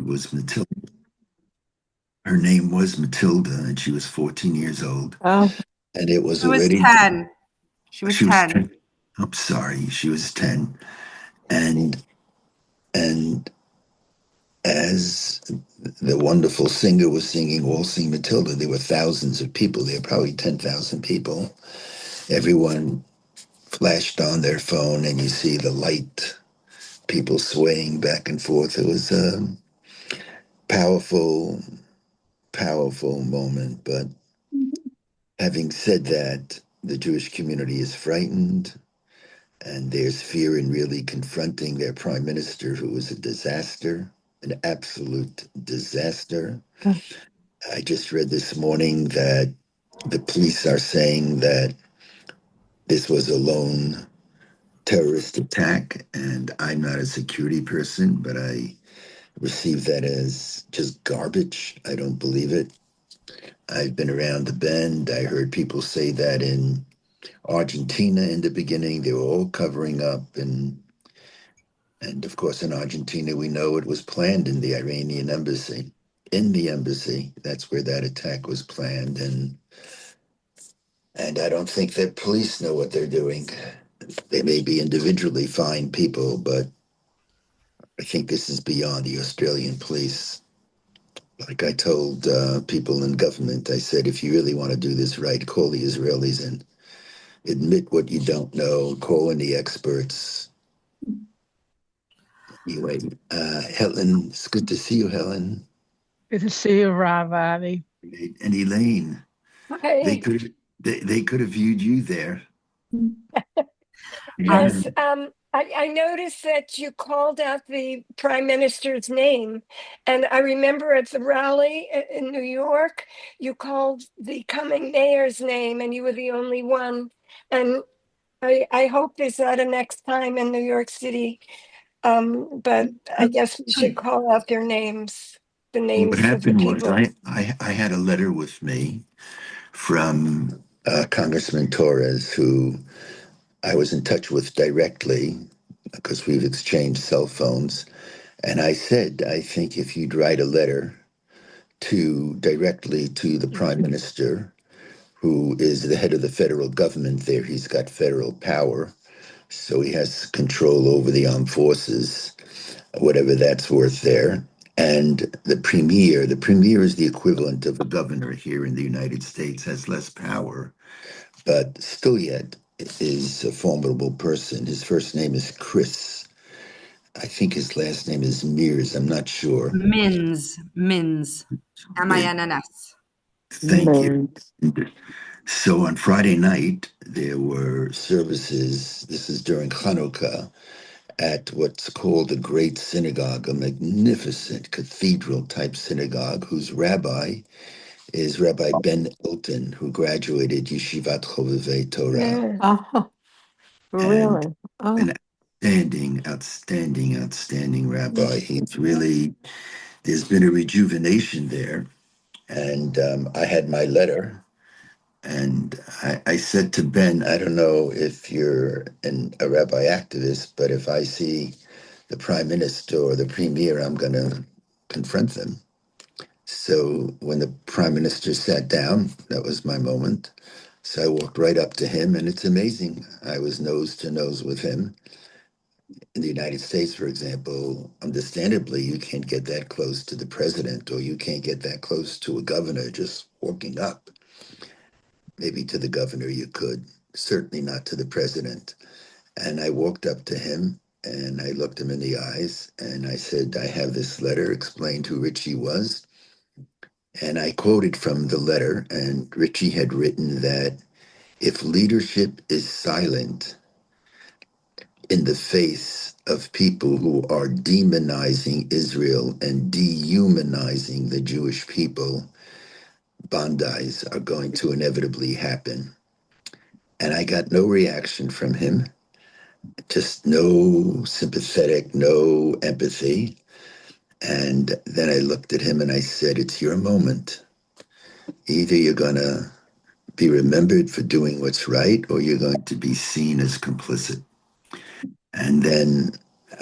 was Matilda. Her name was Matilda, and she was 14 years old. Oh, And it was She was already, 10. She was she was 10. 10. I'm sorry, she was 10. And, and as the wonderful singer was singing Waltzing Matilda, there were thousands of people there, probably 10,000 people. Everyone flashed on their phone, and you see the light, people swaying back and forth. It was a powerful, powerful moment. But having said that, the Jewish community is frightened, and there's fear in really confronting their prime minister, who was a disaster, an absolute disaster. I just read this morning that the police are saying that this was a lone terrorist attack, and I'm not a security person, but I received that as just garbage. I don't believe it. I've been around the bend. I heard people say that in Argentina in the beginning, they were all covering up, and of course in Argentina we know it was planned in the Iranian embassy. In the embassy, that's where that attack was planned, and I don't think that police know what they're doing. They may be individually fine people, but I think this is beyond the Australian police. Like I told people in government, I said, if you really want to do this right, call the Israelis and admit what you don't know, call in the experts. Anyway, Helen, it's good to see you, Helen. good to see you, Rav Avi. And Elaine, they Hey, could they could have viewed you there. Yeah. yes. I noticed that you called out the prime minister's name, and I remember at the rally in New York, you called the coming mayor's name, and you were the only one. And I hope there's not a next time in New York City. But I guess we should call out their names, the What names of the happened was people. I had a letter with me from Congressman Torres, who I was in touch with directly because we've exchanged cell phones. And I said, I think if you'd write a letter to directly to the prime minister, who is the head of the federal government there, he's got federal power. So he has control over the armed forces, whatever that's worth there. And the premier is the equivalent of a governor here in the United States, has less power, but still yet is a formidable person. His first name is Chris. I think his last name is Mears. I'm not sure. Mins. MINNS. Thank you. So on Friday night, there were services. This is during Hanukkah at what's called the Great Synagogue, a magnificent cathedral type synagogue whose rabbi is Rabbi Ben Ilton, who graduated Yeshivat Chovevei Torah, Yeah. Oh, and really? Oh, an outstanding rabbi. He's really, there's been a rejuvenation there. And I had my letter, and I said to Ben, I don't know if you're a rabbi activist, but if I see the prime minister or the premier, I'm going to confront them. So when the prime minister sat down, that was my moment. So I walked right up to him, and it's amazing. I was nose to nose with him. In the United States, for example, understandably, you can't get that close to the president, or you can't get that close to a governor just walking up. Maybe to the governor you could, certainly not to the president. And I walked up to him and I looked him in the eyes and I said, I have this letter, explained who Richie was. And I quoted from the letter, and Richie had written that if leadership is silent in the face of people who are demonizing Israel and dehumanizing the Jewish people, Bandais are going to inevitably happen. And I got no reaction from him, just no sympathetic, no empathy. And then I looked at him and I said, it's your moment. Either you're going to be remembered for doing what's right, or you're going to be seen as complicit. And then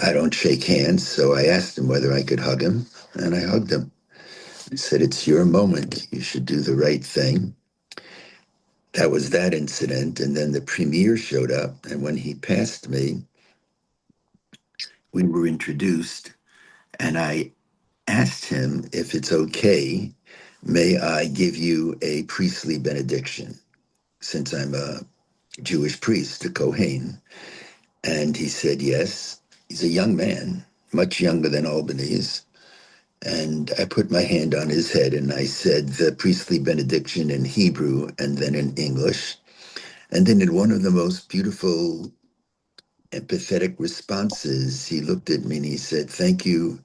I don't shake hands, so I asked him whether I could hug him, and I hugged him. I said, "It's your moment. You should do the right thing." That was that incident. And then the premier showed up, and when he passed me, we were introduced, and I asked him if it's okay, may I give you a priestly benediction, since I'm a Jewish priest, a Kohen. And he said yes. He's a young man, much younger than Albanese. And I put my hand on his head and I said the priestly benediction in Hebrew and then in English. And then in one of the most beautiful, empathetic responses, he looked at me and he said, "Thank you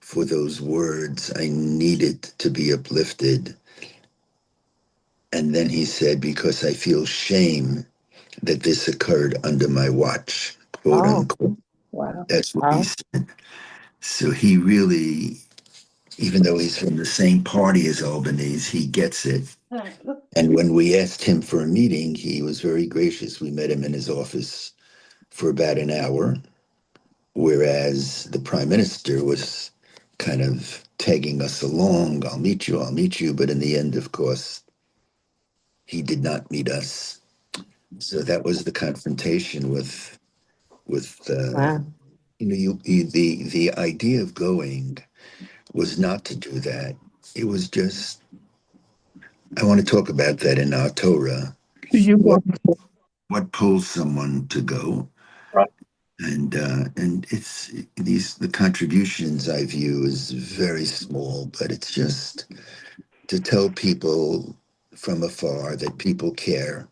for those words. I needed to be uplifted." And then he said, "Because I feel shame that this occurred under my watch," quote unquote. Wow. That's what he said. So he really, even though he's from the same party as Albanese, he gets it. And when we asked him for a meeting, he was very gracious. We met him in his office for about an hour, whereas the prime minister was kind of tagging us along. I'll meet you, I'll meet you. But in the end, of course, he did not meet us. So that was the confrontation with the idea of going was not to do that. It was just, I want to talk about that in our Torah. You What want what pulls someone to go? right. And it's the contributions I view as very small, but it's just to tell people from afar that people care,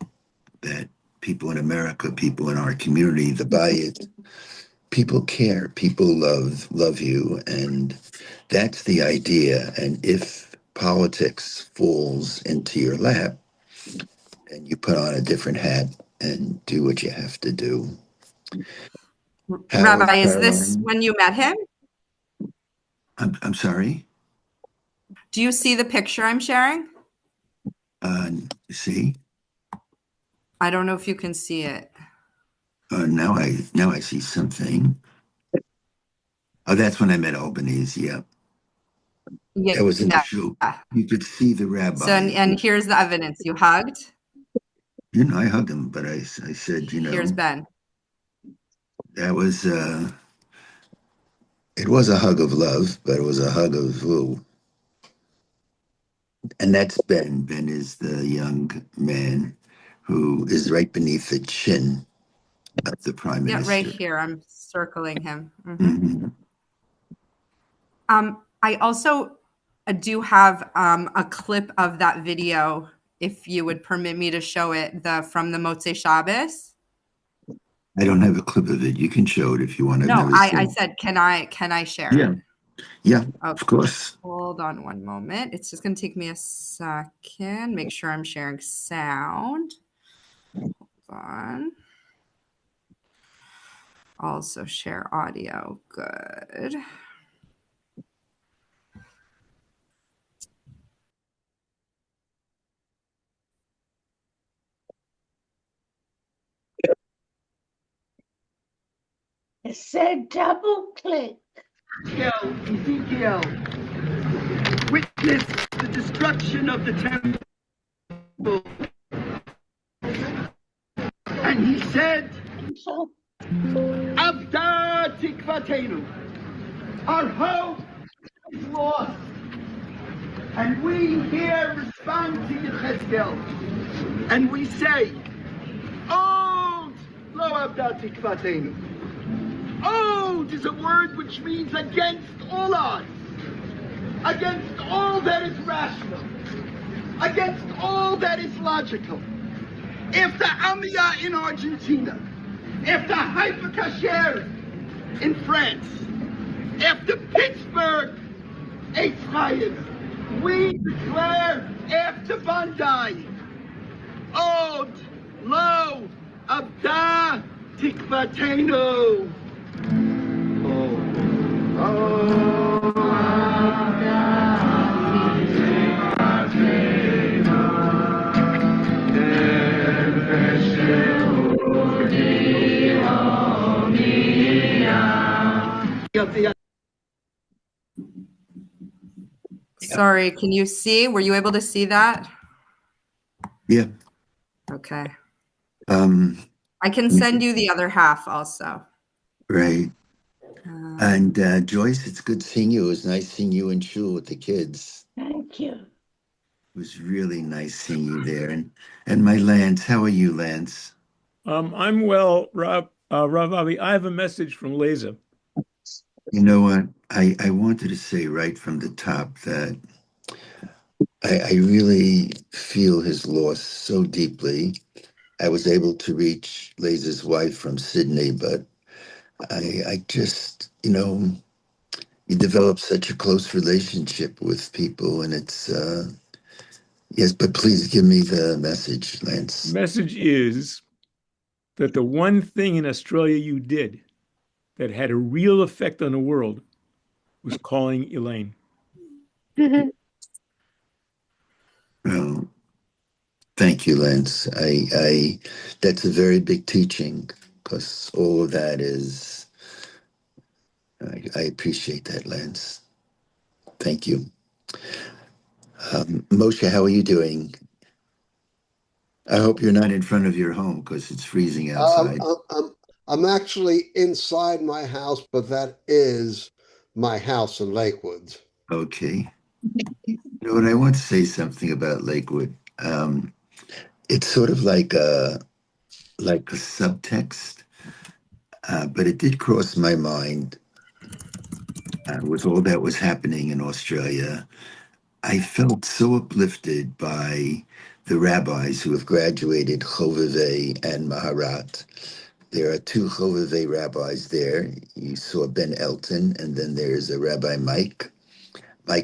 that people in America, people in our community, the Bayit, people care, people love you, and that's the idea. And if politics falls into your lap, and you put on a different hat and do what you have to do. Howard Rabbi, is this Caroline, when you met him? I'm sorry. Do you see the picture I'm sharing? Uh, see, I don't know if you can see it. now I see something. Oh, that's when I met Albanese. Yeah, Yeah. that was in the show. You could see the So, rabbi. and here's the evidence. You hugged. I hugged him, but I said, Here's Ben. that was it was a hug of love, but it was a hug of ooh. And that's Ben. Ben is the young man who is right beneath the chin of the prime Yeah, right minister. here. I'm circling him. Mhm. I also do have a clip of that video, if you would permit me to show it, from the Motzei Shabbos. I don't have a clip of it. You can show it if you want. I've No, never I seen it. said, can I share Yeah, it? yeah, Okay. of course. Hold on one moment. It's just going to take me a second. Make sure I'm sharing sound. Hold on. Also share audio. Good. It said double click. Ezekiel witnessed the destruction of the temple. And he said, Avda tikvatenu, our hope is lost. And we here respond to Yechezkel. And we say, Od lo avda tikvatenu. Od is a word which means against all odds, against all that is rational, against all that is logical. If the Amia in Argentina, if the Hypercacher in France, if the Pittsburgh Eitzchayim, we declare after Bandai, Od Lo Abda Tikvatenu. Sorry, can you see? Were you able to see that? Yeah. Okay. Um, I can send you the other half also. right. Um, And Joyce, it's good seeing you. It was nice seeing you in shul with the kids. Thank you. It was really nice seeing you there. And my Lance, how are you, Lance? I'm well, Rav Avi. I have a message from LaZeh. You know what? I wanted to say right from the top that I really feel his loss so deeply. I was able to reach LaZeh's wife from Sydney, but I just, you develop such a close relationship with people, and it's yes. But please give me the message, Lance. Message is that the one thing in Australia you did that had a real effect on the world was calling Elaine. Well, thank you, Lance. I that's a very big teaching because all of that is. I appreciate that, Lance. Thank you. Moshe, how are you doing? I hope you're not in front of your home because it's freezing Um, outside. I'm, I'm I'm actually inside my house, but that is my house in Lakewood. Okay. You know what? I want to say something about Lakewood. It's sort of like a subtext, but it did cross my mind with all that was happening in Australia. I felt so uplifted by the rabbis who have graduated Chovevei and Maharat. There are two Chovevei rabbis there. You saw Ben Elton, and then there's a Rabbi Mike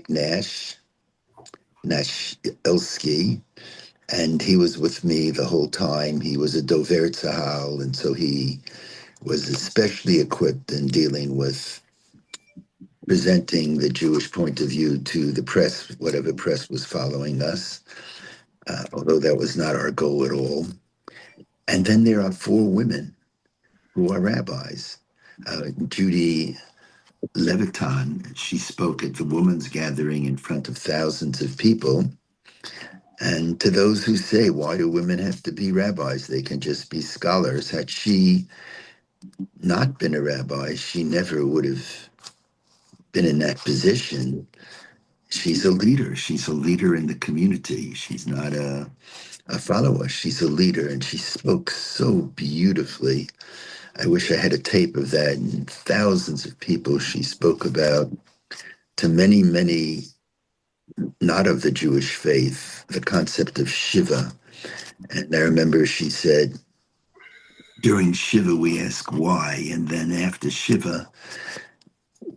Nash Elsky, and he was with me the whole time. He was a Dover Tzahal, and so he was especially equipped in dealing with presenting the Jewish point of view to the press, whatever press was following us, although that was not our goal at all. And then there are four women who are rabbis. Judy Leviton, she spoke at the women's gathering in front of thousands of people. And to those who say, why do women have to be rabbis? They can just be scholars. Had she not been a rabbi, she never would have been in that position. She's a leader. She's a leader in the community. She's not a follower. She's a leader. And she spoke so beautifully. I wish I had a tape of that. And thousands of people she spoke about to many, many not of the Jewish faith, the concept of Shiva. And I remember she said, during Shiva, we ask why. And then after Shiva,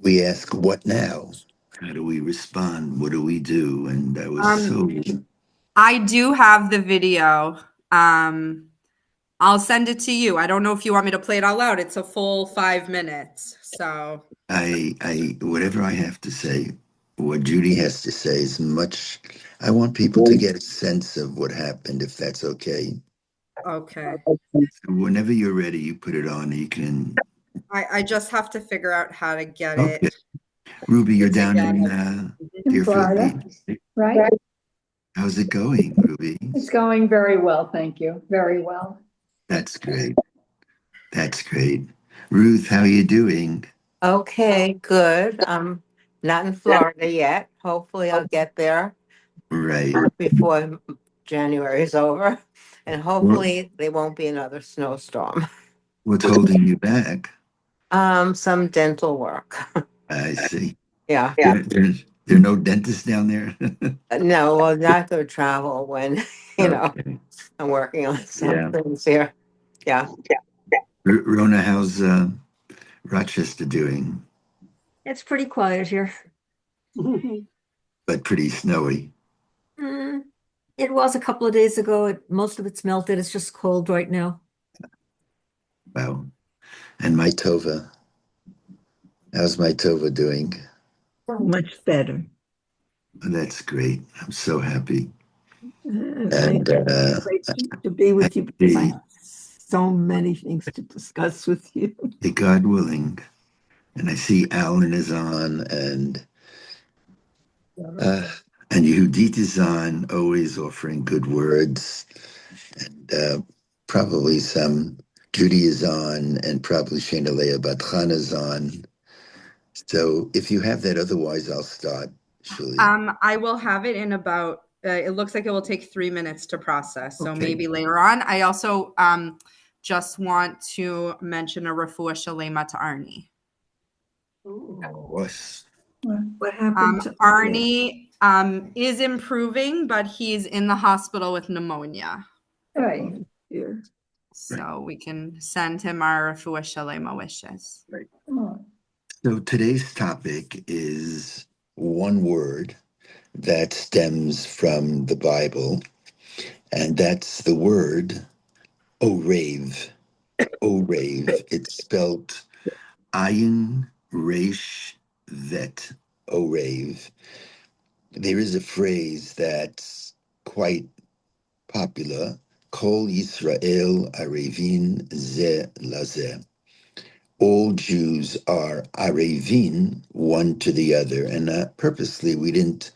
we ask what now? How do we respond? What do we do? And I was so. I do have the video. I'll send it to you. I don't know if you want me to play it out loud. It's a full 5 minutes. So Whatever I have to say, what Judy has to say is much. I want people to get a sense of what happened, if that's okay. okay. So whenever you're ready, you put it on. You can. I just have to figure out how to get Okay. it Ruby, you're down together. in In Deerfield Florida, Beach. right? How's it going, Ruby? It's going very well, thank you. Very well. That's great. That's great. Ruth, how are you doing? Okay, good. I'm not in Florida yet. Hopefully, I'll get there Right. before January is over. And Well, hopefully, there won't be another snowstorm. what's holding you back? Some dental work. I see. Yeah. There are no dentists down there? No, well, not to travel when, Okay. I'm working on some Yeah. things here. Yeah. Rona, how's Rochester doing? It's pretty quiet here. But pretty snowy. It was a couple of days ago. Most of it's melted. It's just cold right now. Wow. And my Tova. How's my Tova doing? Much better. That's great. I'm so happy. And And great to be with you because I the, have so many things to discuss with you. God willing, And I see Alan is on, uh, and Yehudit is on, always offering good words. And probably some Judy is on, and probably Shana Leah Batchan is on. So if you have that, otherwise I'll start, Shuli. I will have it in about, it looks like it will take 3 minutes to process. So Okay. maybe later on. I also just want to mention a refuah shalema to Arnie. What happened to Arnie is improving, but he's in the hospital with pneumonia. Right. So we can send him our refuah shalema wishes. Right. Oh. So today's topic is one word that stems from the Bible, and that's the word Orev. Orev. It's spelled Ayin Resh Vet. Orev. There is a phrase that's quite popular. Kol Yisrael Areivim Ze LaZeh. All Jews are Areivim, one to the other. And purposely, we didn't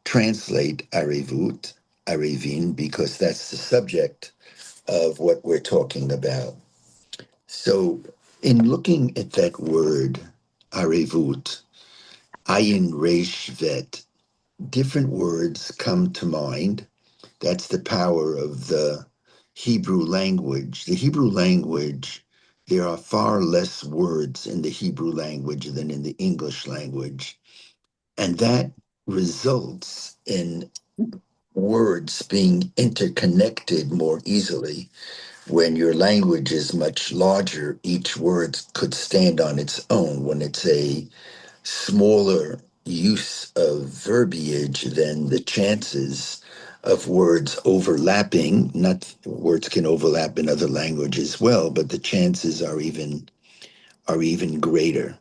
translate Areivut, Areivim, because that's the subject of what we're talking about. So, in looking at that word, Areivut, Ayin Resh Vet, different words come to mind. That's the power of the Hebrew language. The Hebrew language, there are far less words in the Hebrew language than in the English language. And that results in words being interconnected more easily. When your language is much larger, each word could stand on its own. When it's a smaller use of verbiage, then the chances of words overlapping, not words can overlap in other languages as well, but the chances are even greater.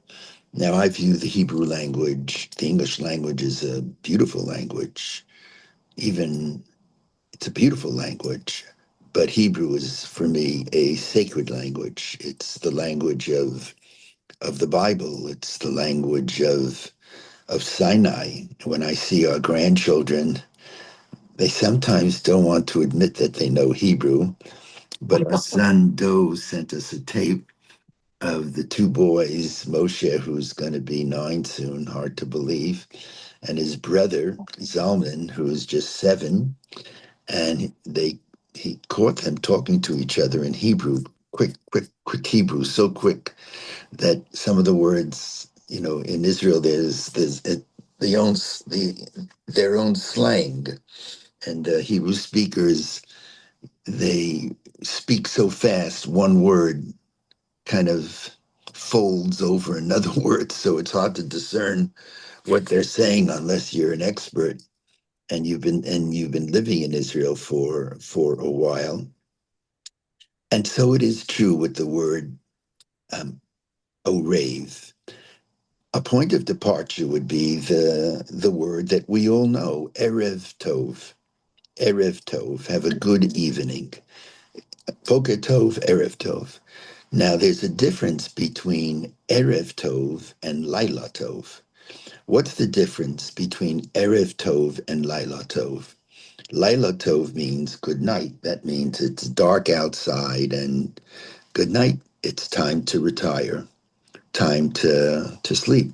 Now I view the Hebrew language, the English language, as a beautiful language. Even it's a beautiful language, but Hebrew is for me a sacred language. It's the language of the Bible. It's the language of Sinai. When I see our grandchildren, they sometimes don't want to admit that they know Hebrew, but our son Doe sent us a tape of the two boys, Moshe, who's going to be 9 soon, hard to believe, and his brother Zalman, who is just 7, and he caught them talking to each other in Hebrew, quick Hebrew, so quick that some of the words, in Israel, their own slang, and Hebrew speakers, they speak so fast, one word kind of folds over another word, so it's hard to discern what they're saying unless you're an expert and you've been living in Israel for a while. And so it is true with the word Orev. A point of departure would be the word that we all know, Erev Tov. Erev Tov, have a good evening. Boker Tov, Erev Tov. Now, there's a difference between Erev Tov and Laila Tov. What's the difference between Erev Tov and Laila Tov? Laila Tov means good night. That means it's dark outside and good night. It's time to retire, time to sleep.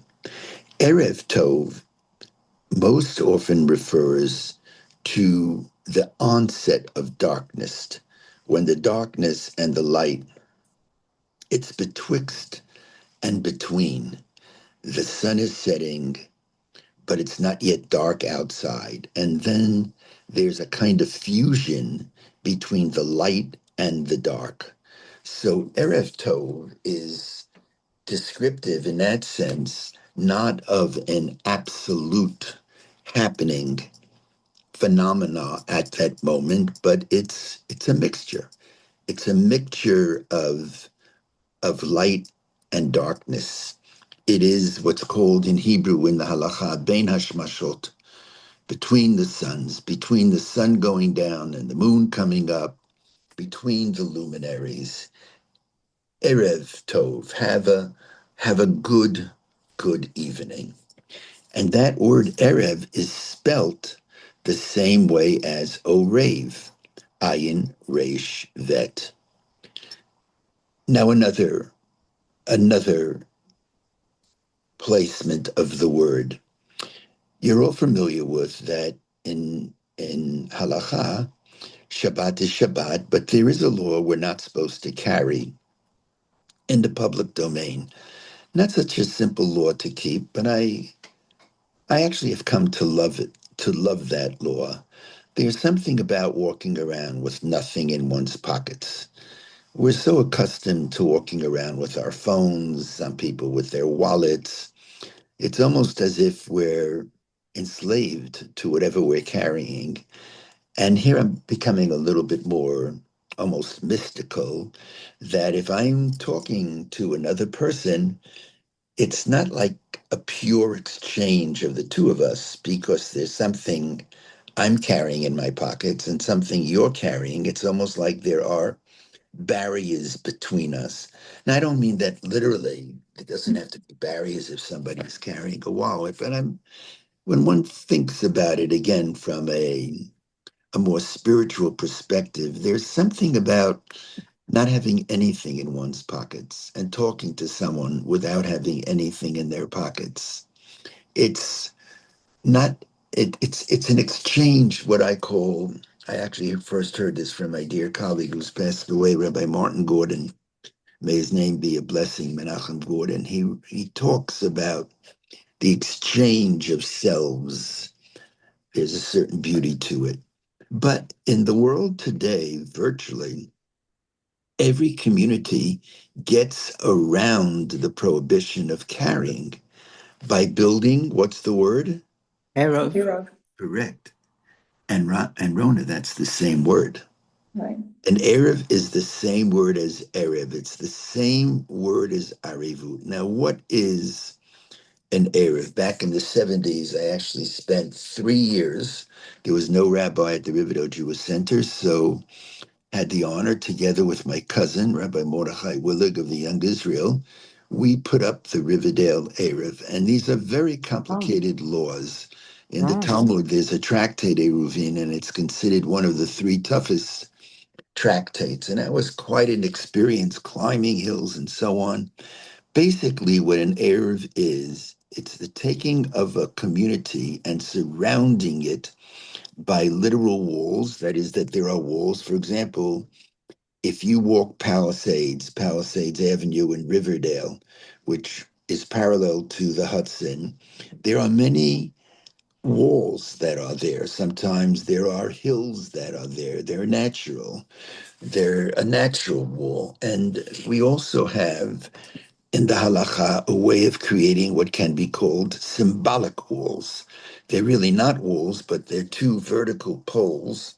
Erev Tov most often refers to the onset of darkness, when the darkness and the light, it's betwixt and between. The sun is setting, but it's not yet dark outside. And then there's a kind of fusion between the light and the dark. So Erev Tov is descriptive in that sense, not of an absolute happening phenomena at that moment, but it's a mixture. It's a mixture of light and darkness. It is what's called in Hebrew in the halacha bein hashmashot, between the suns, between the sun going down and the moon coming up, between the luminaries. Erev Tov, have a good evening. And that word Erev is spelt the same way as Orev, Ayin Resh Vet. Now another placement of the word. You're all familiar with that in halacha, Shabbat is Shabbat, but there is a law we're not supposed to carry in the public domain. Not such a simple law to keep, but I actually have come to love it, to love that law. There's something about walking around with nothing in one's pockets. We're so accustomed to walking around with our phones, some people with their wallets. It's almost as if we're enslaved to whatever we're carrying. And here I'm becoming a little bit more almost mystical that if I'm talking to another person, it's not like a pure exchange of the two of us because there's something I'm carrying in my pockets and something you're carrying. It's almost like there are barriers between us. And I don't mean that literally. It doesn't have to be barriers if somebody's carrying a wallet, but when one thinks about it again from a more spiritual perspective, there's something about not having anything in one's pockets and talking to someone without having anything in their pockets. It's not it's an exchange, what I call. I actually first heard this from my dear colleague who's passed away, Rabbi Martin Gordon. May his name be a blessing, Menachem Gordon. He talks about the exchange of selves. There's a certain beauty to it. But in the world today, virtually every community gets around the prohibition of carrying by building, what's the word? Erev. Erev. Correct. And Rona, that's the same word. Right. And Erev is the same word as Erev. It's the same word as Areivut. Now, what is an Erev? Back in the 70s, I actually spent 3 years. There was no rabbi at the Riverdale Jewish Center, so had the honor, together with my cousin, Rabbi Mordechai Willig of the Young Israel, we put up the Riverdale Erev. And these are very complicated laws. In the Talmud, there's a tractate, Eruvin, and it's considered one of the three toughest tractates. And that was quite an experience, climbing hills and so on. Basically, what an Erev is, it's the taking of a community and surrounding it by literal walls. That is, that there are walls. For example, if you walk Palisades Avenue in Riverdale, which is parallel to the Hudson, there are many walls that are there. Sometimes there are hills that are there. They're natural. They're a natural wall. And we also have in the halacha a way of creating what can be called symbolic walls. They're really not walls, but they're two vertical poles,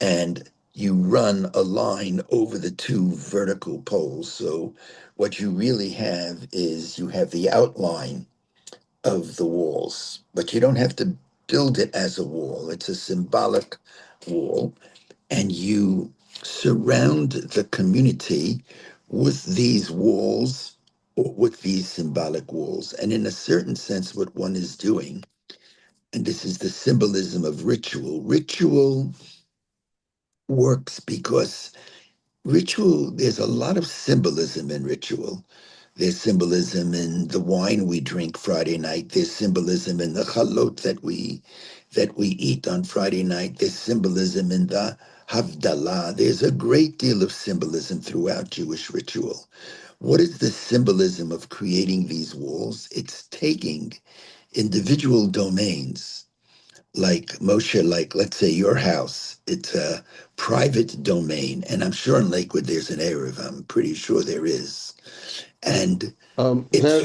and you run a line over the two vertical poles. So what you really have is you have the outline of the walls, but you don't have to build it as a wall. It's a symbolic wall, and you surround the community with these walls or with these symbolic walls. And in a certain sense, what one is doing, and this is the symbolism of ritual, ritual works because ritual, there's a lot of symbolism in ritual. There's symbolism in the wine we drink Friday night. There's symbolism in the chalot that we eat on Friday night. There's symbolism in the Havdalah. There's a great deal of symbolism throughout Jewish ritual. What is the symbolism of creating these walls? It's taking individual domains like Moshe, like let's say your house. It's a private domain, and I'm sure in Lakewood there's an Erev. I'm pretty sure there is, and it's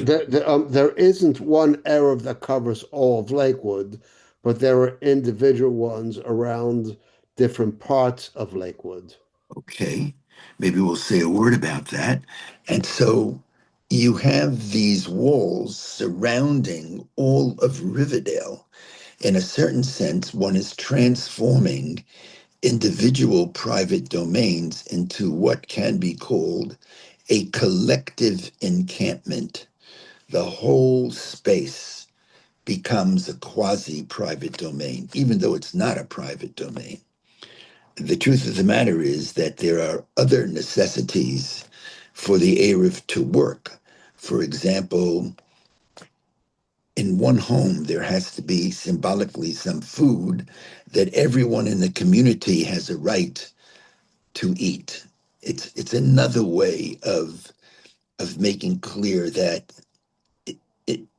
There isn't one Erev that covers all of Lakewood, but there are individual ones around different parts of Lakewood. okay. Maybe we'll say a word about that. And so you have these walls surrounding all of Riverdale. In a certain sense, one is transforming individual private domains into what can be called a collective encampment. the whole space becomes a quasi-private domain, even though it's not a private domain. The truth of the matter is that there are other necessities for the Erev to work. For example, in one home, there has to be symbolically some food that everyone in the community has a right to eat. It's another way of making clear that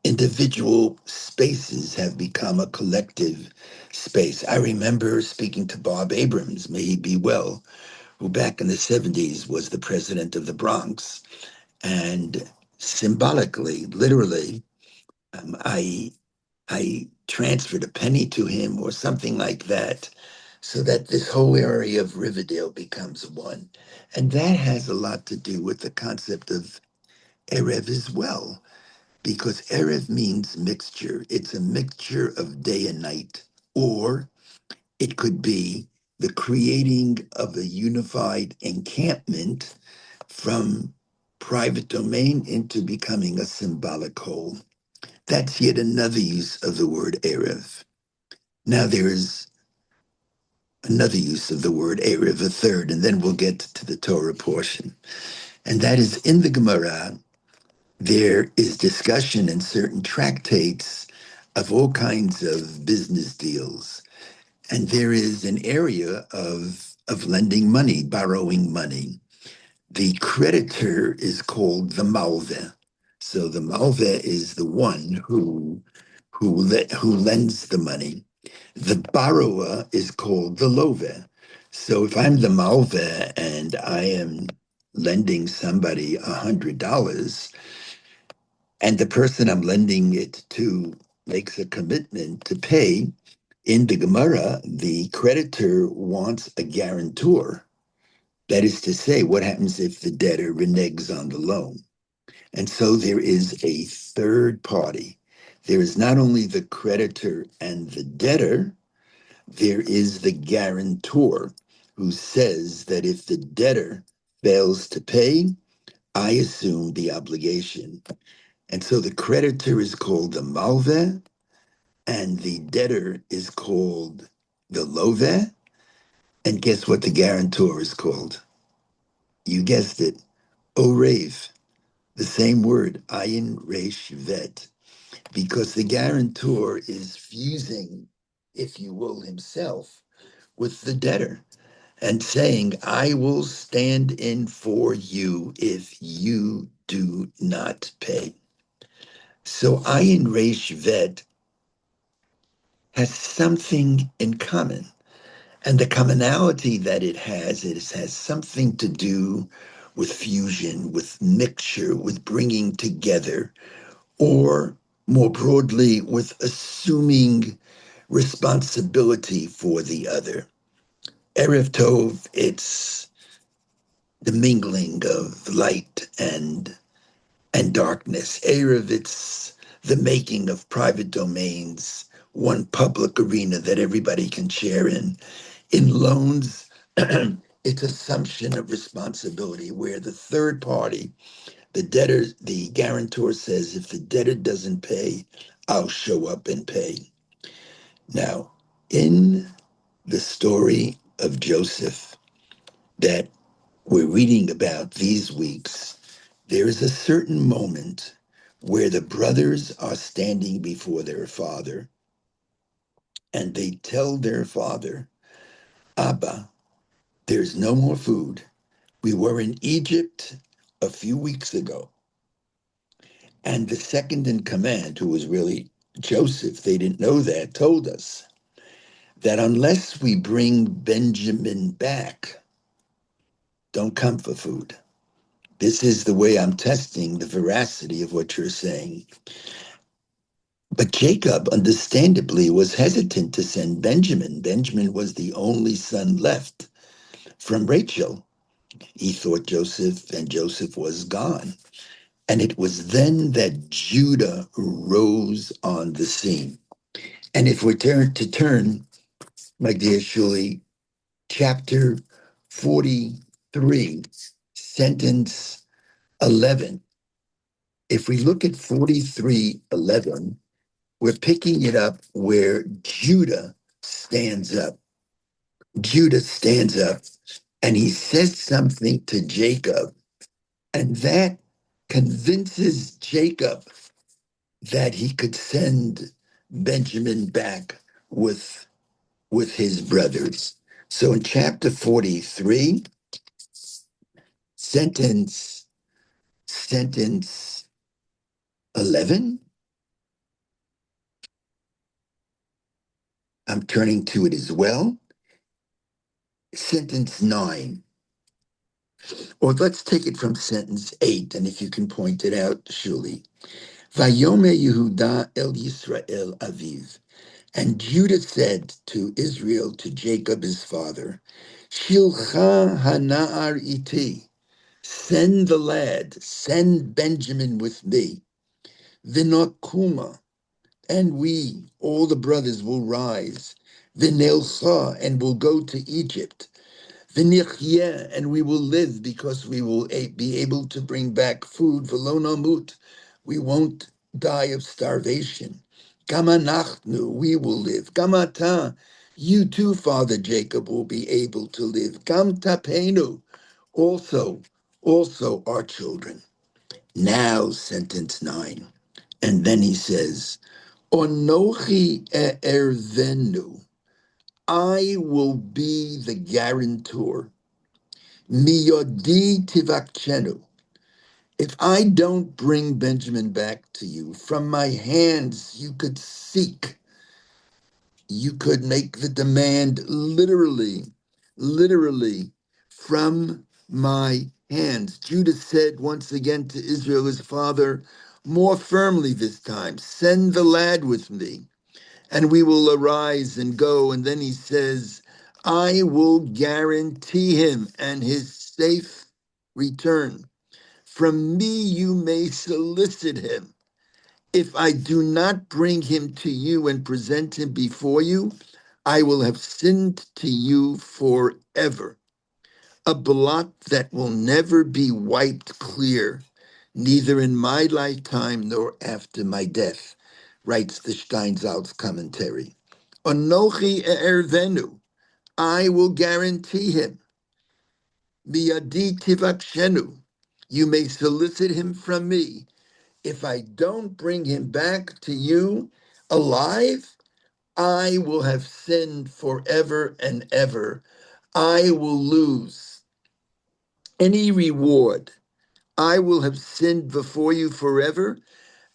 individual spaces have become a collective space. I remember speaking to Bob Abrams, may he be well, who back in the 70s was the president of the Bronx. And symbolically, literally, I transferred a penny to him or something like that, so that this whole area of Riverdale becomes one. And that has a lot to do with the concept of Erev as well, because Erev means mixture. It's a mixture of day and night, or it could be the creating of a unified encampment from private domain into becoming a symbolic whole. That's yet another use of the word Erev. Now there is another use of the word Erev, a third, and then we'll get to the Torah portion. And that is in the Gemara, there is discussion in certain tractates of all kinds of business deals. And there is an area of lending money, borrowing money. The creditor is called the malveh. So the malveh is the one who lends the money. The borrower is called the loveh. So if I'm the malveh and I am lending somebody $100, and the person I'm lending it to makes a commitment to pay, in the Gemara, the creditor wants a guarantor. That is to say, what happens if the debtor reneges on the loan? And so there is a third party. There is not only the creditor and the debtor, there is the guarantor who says that if the debtor fails to pay, I assume the obligation. And so the creditor is called the malveh, and the debtor is called the loveh. And guess what the guarantor is called? You guessed it, Orev. The same word, ayin resh vet, because the guarantor is fusing, if you will, himself with the debtor and saying, I will stand in for you if you do not pay. So ayin resh vet has something in common. And the commonality that it has something to do with fusion, with mixture, with bringing together, or more broadly, with assuming responsibility for the other. Erev Tov, it's the mingling of light and darkness. Erev, it's the making of private domains, one public arena that everybody can share in. In loans, it's assumption of responsibility where the third party, the debtor, the guarantor says, if the debtor doesn't pay, I'll show up and pay. Now, in the story of Joseph that we're reading about these weeks, there is a certain moment where the brothers are standing before their father and they tell their father, Abba, there's no more food. We were in Egypt a few weeks ago, and the second in command, who was really Joseph, they didn't know that, told us that unless we bring Benjamin back, don't come for food. This is the way I'm testing the veracity of what you're saying. But Jacob, understandably, was hesitant to send Benjamin. Benjamin was the only son left from Rachel. He thought Joseph was gone. And it was then that Judah rose on the scene. And if we turn, my dear Shuli, chapter 43, sentence 11, If we look at 43:11, we're picking it up where Judah stands up. Judah stands up and he says something to Jacob, and that convinces Jacob that he could send Benjamin back with his brothers. So in chapter 43, sentence 11, I'm turning to it as well. Sentence 9, or let's take it from sentence 8, and if you can point it out, Shuli. Vayome Yehuda el Yisrael aviv. And Judah said to Israel, to Jacob his father, Shilcha hana'ar iti, send the lad, send Benjamin with me. Vinakuma, and we, all the brothers, will rise. Vinelcha, and will go to Egypt. V'nichyeh, and we will live because we will be able to bring back food. V'lo namut, we won't die of starvation. Gamanachnu, we will live. Gamata, you too, Father Jacob, will be able to live. Gam tapenu, also our children. Now, sentence 9. And then he says, Onochi ervenu, I will be the guarantor. Miyodi tivakchenu. If I don't bring Benjamin back to you, from my hands you could seek. You could make the demand literally from my hands. Judah said once again to Israel, his father, more firmly this time, send the lad with me, and we will arise and go. And then he says, I will guarantee him and his safe return. From me you may solicit him. If I do not bring him to you and present him before you, I will have sinned to you forever. A blot that will never be wiped clear, neither in my lifetime nor after my death, writes the Steinsaltz commentary. Anochi ervenu, I will guarantee him. Miyadi tivakshenu, you may solicit him from me. If I don't bring him back to you alive, I will have sinned forever and ever. I will lose any reward. I will have sinned before you forever,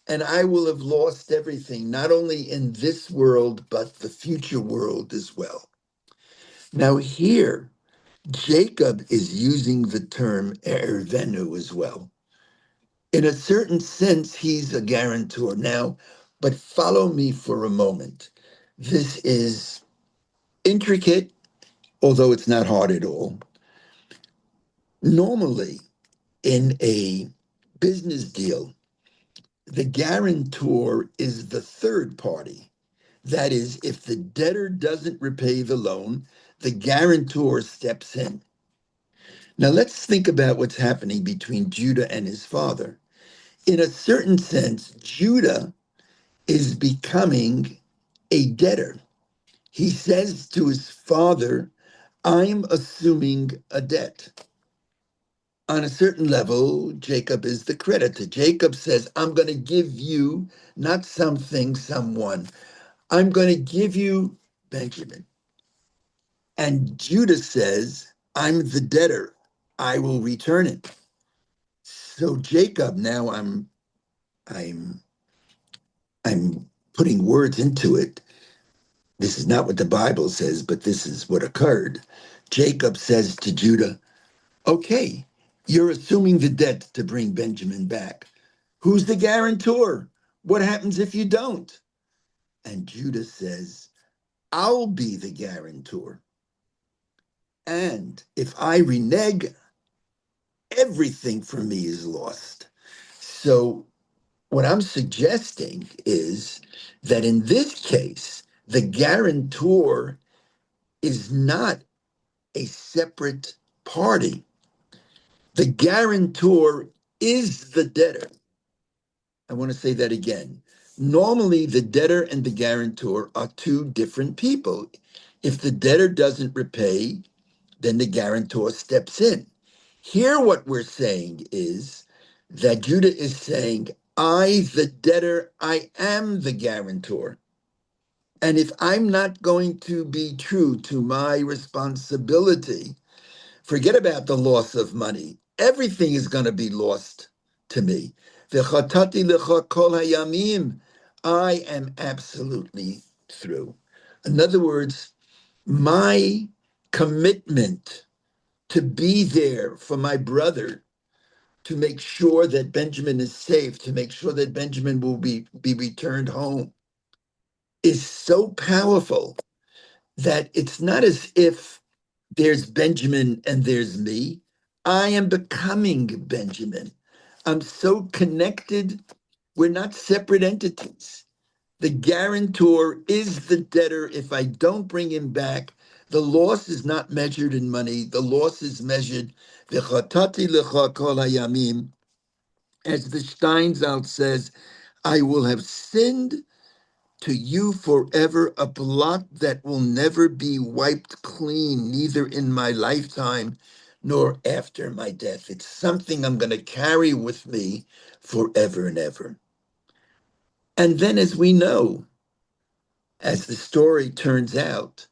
and I will have lost everything, not only in this world, but the future world as well. Now here, Jacob is using the term ervenu as well. In a certain sense, he's a guarantor now, but follow me for a moment. This is intricate, although it's not hard at all. Normally, in a business deal, the guarantor is the third party. That is, if the debtor doesn't repay the loan, the guarantor steps in. Now, let's think about what's happening between Judah and his father. In a certain sense, Judah is becoming a debtor. He says to his father, I'm assuming a debt. On a certain level, Jacob is the creditor. Jacob says, I'm going to give you not something, someone. I'm going to give you Benjamin. And Judah says, I'm the debtor. I will return it. So Jacob, now I'm putting words into it. This is not what the Bible says, but this is what occurred. Jacob says to Judah, okay, you're assuming the debt to bring Benjamin back. Who's the guarantor? What happens if you don't? And Judah says, I'll be the guarantor. And if I renege, everything for me is lost. So what I'm suggesting is that in this case, the guarantor is not a separate party. The guarantor is the debtor. I want to say that again. Normally, the debtor and the guarantor are two different people. If the debtor doesn't repay, then the guarantor steps in. Here, what we're saying is that Judah is saying, I, the debtor, I am the guarantor. And if I'm not going to be true to my responsibility, forget about the loss of money. Everything is going to be lost to me. V'chatati lecha kol hayamim. I am absolutely through. In other words, my commitment to be there for my brother, to make sure that Benjamin is safe, to make sure that Benjamin will be returned home, is so powerful that it's not as if there's Benjamin and there's me. I am becoming Benjamin. I'm so connected. We're not separate entities. The guarantor is the debtor. If I don't bring him back, the loss is not measured in money. The loss is measured. V'chatati lecha kol hayamim. As the Steinsaltz says, I will have sinned to you forever, a blot that will never be wiped clean, neither in my lifetime nor after my death. It's something I'm going to carry with me forever and ever. And then, as we know, as the story turns out,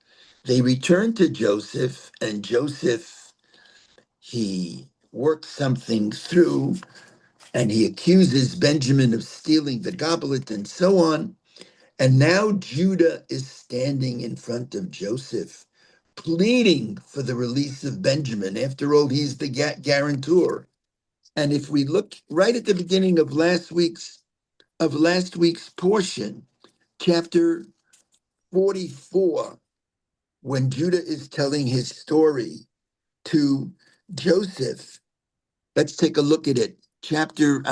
they return to Joseph, and Joseph, he works something through, and he accuses Benjamin of stealing the goblet and so on. And now Judah is standing in front of Joseph, pleading for the release of Benjamin. After all, he's the guarantor. And if we look right at the beginning of last week's portion, chapter 44, when Judah is telling his story to Joseph, let's take a look at it. Chapter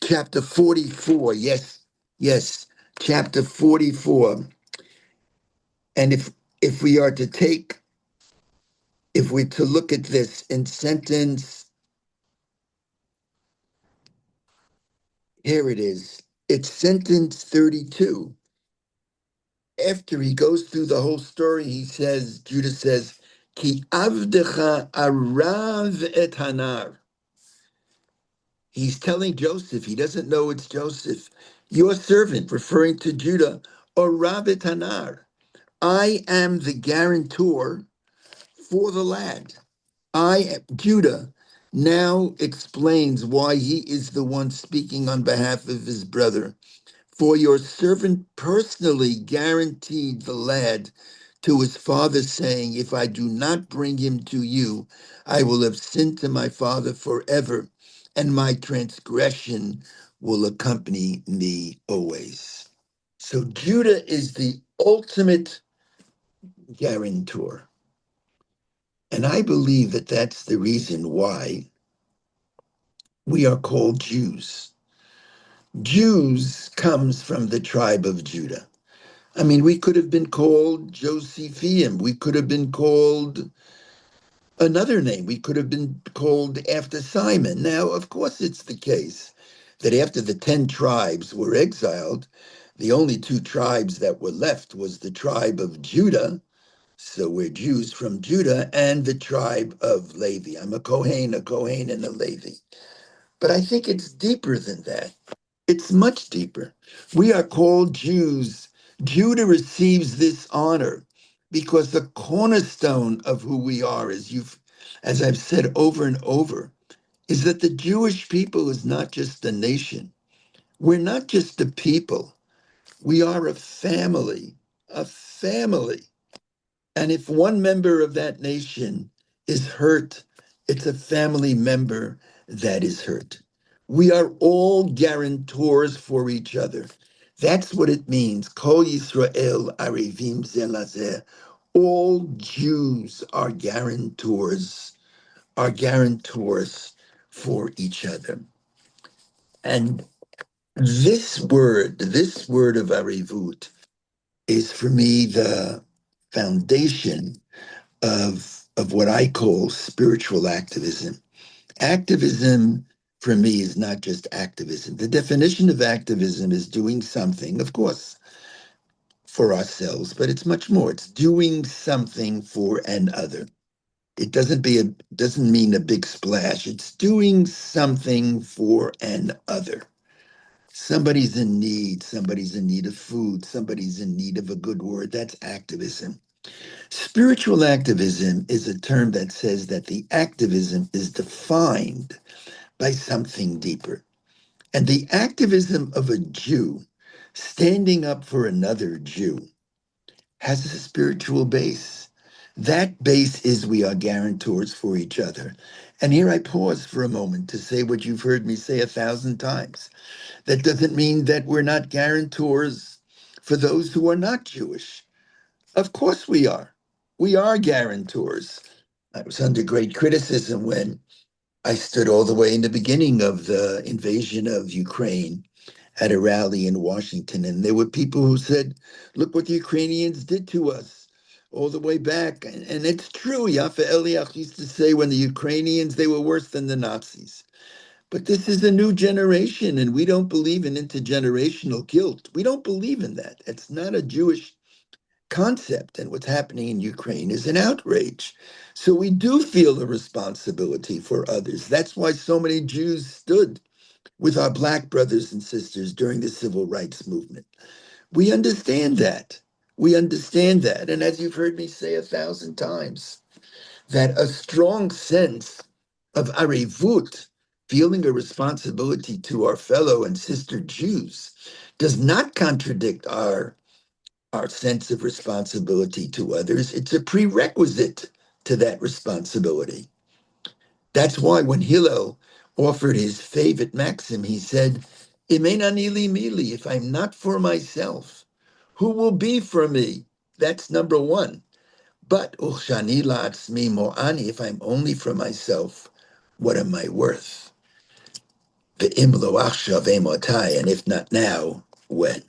chapter 44. Yes, chapter 44. And if we are to take, if we're to look at this in sentence, here it is. It's sentence 32. After he goes through the whole story, Judah says, Ki avdecha arav et hanar. He's telling Joseph, he doesn't know it's Joseph, your servant, referring to Judah, or Rav et hanar. I am the guarantor for the lad. Judah, now explains why he is the one speaking on behalf of his brother. For your servant personally guaranteed the lad to his father, saying, if I do not bring him to you, I will have sinned to my father forever, and my transgression will accompany me always. So Judah is the ultimate guarantor. And I believe that that's the reason why we are called Jews. Jews comes from the tribe of Judah. I mean, we could have been called Josephim. We could have been called another name. We could have been called after Simon. Now, of course, it's the case that after the 10 tribes were exiled, the only 2 tribes that were left was the tribe of Judah. So we're Jews from Judah, and the tribe of Levi. I'm a Kohen and a Levi. But I think it's deeper than that. It's much deeper. We are called Jews. Judah receives this honor because the cornerstone of who we are, as I've said over and over, is that the Jewish people is not just a nation. We're not just a people. We are a family, a family. And if one member of that nation is hurt, it's a family member that is hurt. We are all guarantors for each other. That's what it means. Kol Yisrael Areivim ze LaZeh. All Jews are guarantors for each other. And this word of Areivut, is for me the foundation of of what I call spiritual activism. Activism for me is not just activism. The definition of activism is doing something, of course, for ourselves, but it's much more. It's doing something for another. It doesn't mean a big splash. It's doing something for an other. Somebody's in need. Somebody's in need of food. Somebody's in need of a good word. That's activism. Spiritual activism is a term that says that the activism is defined by something deeper. And the activism of a Jew standing up for another Jew has a spiritual base. That base is we are guarantors for each other. And here I pause for a moment to say what you've heard me say 1,000 times. That doesn't mean that we're not guarantors for those who are not Jewish. Of course we are. We are guarantors. I was under great criticism when I stood all the way in the beginning of the invasion of Ukraine at a rally in Washington, and there were people who said, "Look what the Ukrainians did to us all the way back." And it's true. Yafa Eliach used to say, when the Ukrainians, they were worse than the Nazis. But this is a new generation, and we don't believe in intergenerational guilt. We don't believe in that. It's not a Jewish concept, and what's happening in Ukraine is an outrage. So we do feel a responsibility for others. That's why so many Jews stood with our Black brothers and sisters during the civil rights movement. We understand that. We understand that. And as you've heard me say 1,000 times, that a strong sense of Areivut, feeling a responsibility to our fellow and sister Jews, does not contradict our sense of responsibility to others. It's a prerequisite to that responsibility. That's why when Hillel offered his favorite maxim, he said, "Imenani li mili, if I'm not for myself, who will be for me?" That's number one. But uchshani la'atzmi mo'ani, if I'm only for myself, what am I worth? Ve'im lo achshav emotai, and if not now, when?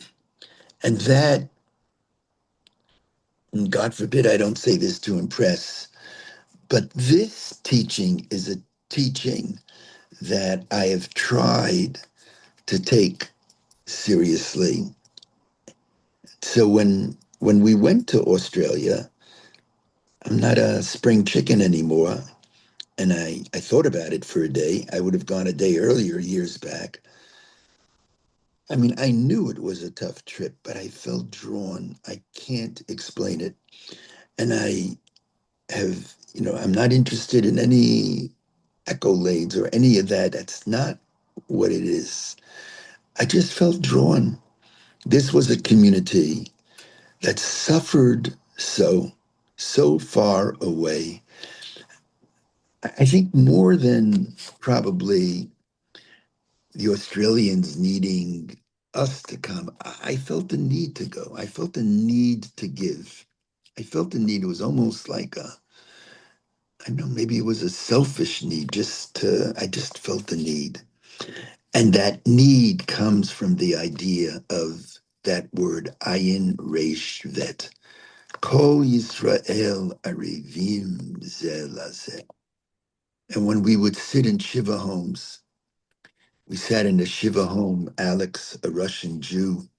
And that, and God forbid I don't say this to impress, but this teaching is a teaching that I have tried to take seriously. So when we went to Australia, I'm not a spring chicken anymore. And I thought about it for a day. I would have gone a day earlier, years back. I mean, I knew it was a tough trip, but I felt drawn. I can't explain it. And I have, I'm not interested in any accolades or any of that. That's not what it is. I just felt drawn. This was a community that suffered so far away. I think more than probably the Australians needing us to come, I felt the need to go. I felt the need to give. I felt the need. It was almost like I don't know, maybe it was a selfish need, I just felt the need. And that need comes from the idea of that word, ayin resh vet. Kol Yisrael Areivim LaZeh. And when we would sit in Shiva homes, we sat in a Shiva home. Alex, a Russian Jew,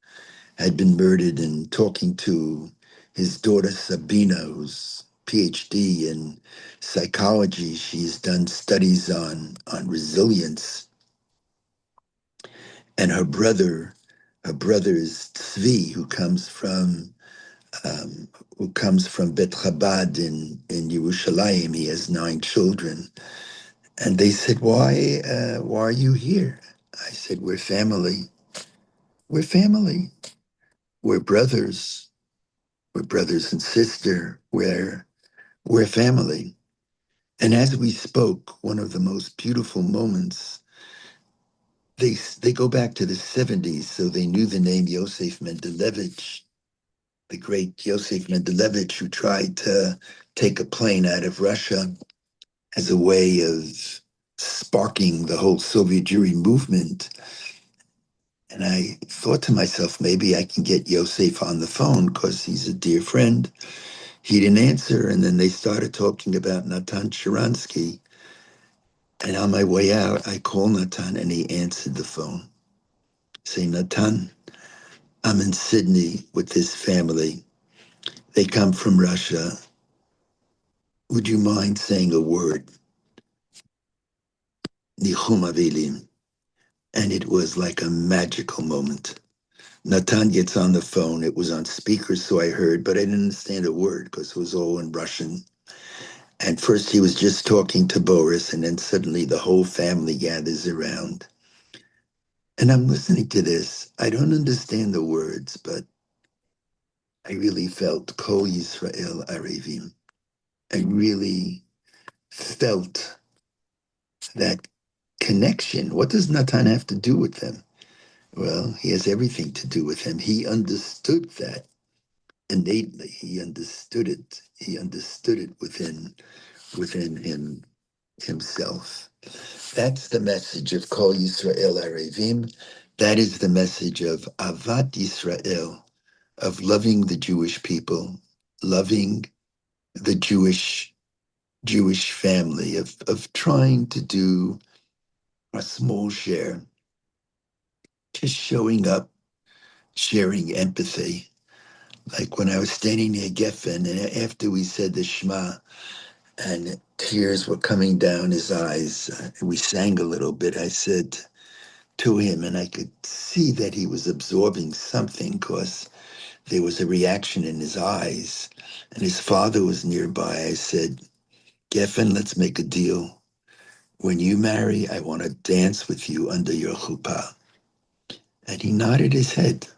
had been murdered, and talking to his daughter Sabina, who's PhD in psychology. She's done studies on resilience. And her brother is Tzvi, who comes from Bet Chabad in Yerushalayim. He has 9 children. And they said, why are you here? I said, we're family. We're family. We're brothers. We're brothers and sister. We're family. And as we spoke, one of the most beautiful moments, they go back to the 70s, so they knew the name Yosef Mendelevich, the great Yosef Mendelevich, who tried to take a plane out of Russia as a way of sparking the whole Soviet Jewry movement. And I thought to myself, maybe I can get Yosef on the phone because he's a dear friend. He didn't answer, and then they started talking about Natan Sharansky. And on my way out, I called Natan, and he answered the phone, saying, Natan, I'm in Sydney with this family. They come from Russia. Would you mind saying a word? Nichum Avelim. And it was like a magical moment. Natan gets on the phone. It was on speaker, so I heard, but I didn't understand a word because it was all in Russian. And first he was just talking to Boris, and then suddenly the whole family gathers around. And I'm listening to this. I don't understand the words, but I really felt Kol Yisrael Areivim. I really felt that connection. What does Natan have to do with them? Well, he has everything to do with him. He understood that innately. He understood it. He understood it within himself. That's the message of Kol Yisrael Areivim. That is the message of Avat Yisrael, of loving the Jewish people, loving the Jewish family, of trying to do a small share, just showing up, sharing empathy. Like when I was standing near Geffen, and after we said the Shema, and tears were coming down his eyes, we sang a little bit. I said to him, and I could see that he was absorbing something because there was a reaction in his eyes, and his father was nearby. I said, Geffen, let's make a deal. When you marry, I want to dance with you under your chuppah. And he nodded his head.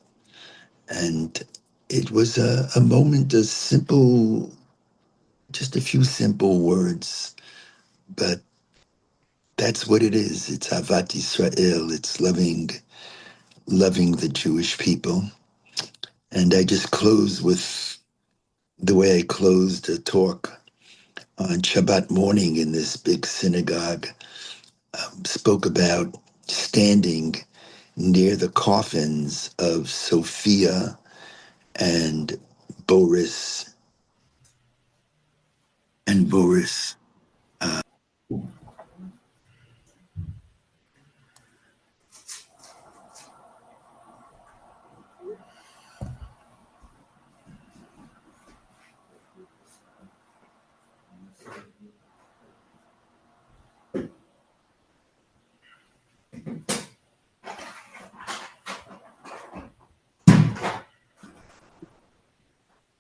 And it was a moment, a simple, just a few simple words. But that's what it is. It's Avat Yisrael. It's loving the Jewish people. And I just close with the way I closed a talk on Shabbat morning in this big synagogue. Spoke about standing near the coffins of Sophia and Boris and Boris.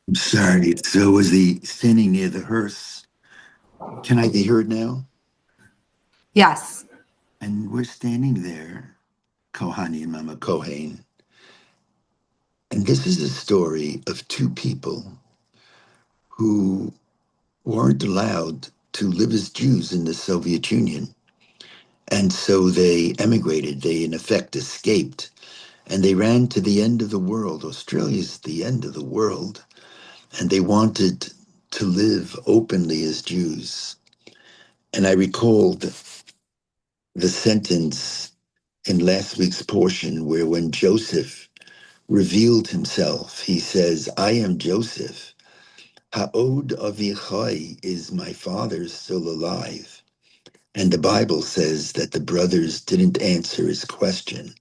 I'm sorry. So was the standing near the hearse. Can I be heard now? Yes. And we're standing there, Kohani and Mama Kohen. And this is a story of two people who weren't allowed to live as Jews in the Soviet Union. And so they emigrated. They, in effect, escaped. And they ran to the end of the world. Australia's the end of the world. And they wanted to live openly as Jews. And I recalled the sentence in last week's portion where when Joseph revealed himself, he says, I am Joseph. Ha'od avichai, is my father still alive? And the Bible says that the brothers didn't answer his question.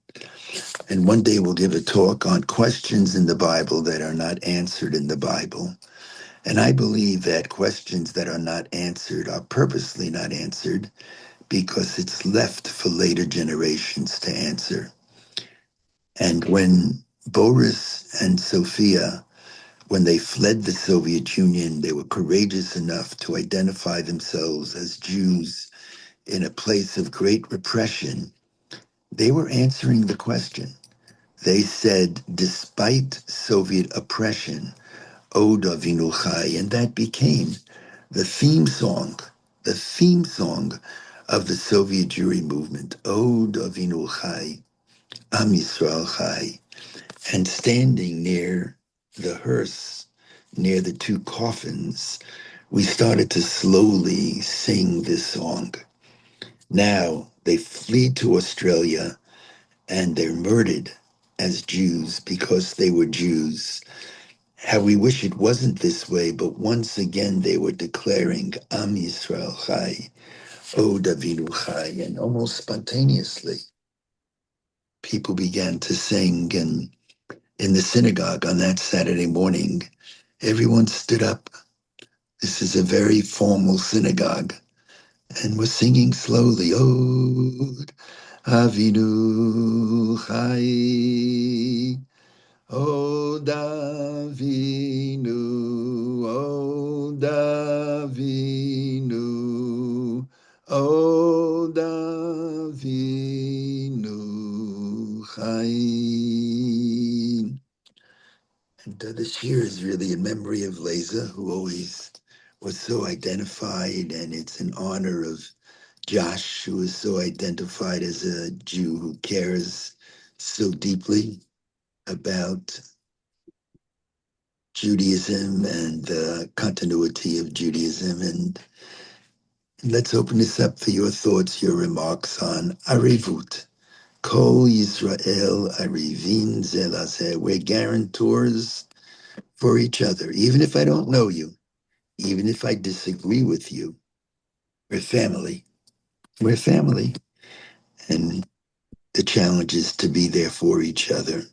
And one day we'll give a talk on questions in the Bible that are not answered in the Bible. And I believe that questions that are not answered are purposely not answered because it's left for later generations to answer. And when Boris and Sophia, when they fled the Soviet Union, they were courageous enough to identify themselves as Jews in a place of great repression. They were answering the question. They said, despite Soviet oppression, Od Avinu Chai, and that became the theme song of the Soviet Jewry movement, Od Avinu Chai, Am Yisrael Chai. And standing near the hearse, near the two coffins, we started to slowly sing this song. Now they flee to Australia and they're murdered as Jews because they were Jews. how we wish it wasn't this way, but once again they were declaring Am Yisrael Chai, O Davinu Chai, and almost spontaneously people began to sing, and in the synagogue on that Saturday morning, everyone stood up. This is a very formal synagogue, and was singing slowly, O Avinu Chai, O Davinu, O Davinu, O Davinu Chai. And this year is really in memory of LaZeh, who always was so identified, and it's in honor of Josh, who is so identified as a Jew who cares so deeply about Judaism and the continuity of Judaism. And let's open this up for your thoughts, your remarks on Areivut. Kol Yisrael Areivim ze LaZeh. We're guarantors for each other. Even if I don't know you, even if I disagree with you, we're family. We're family. And the challenge is to be there for each other.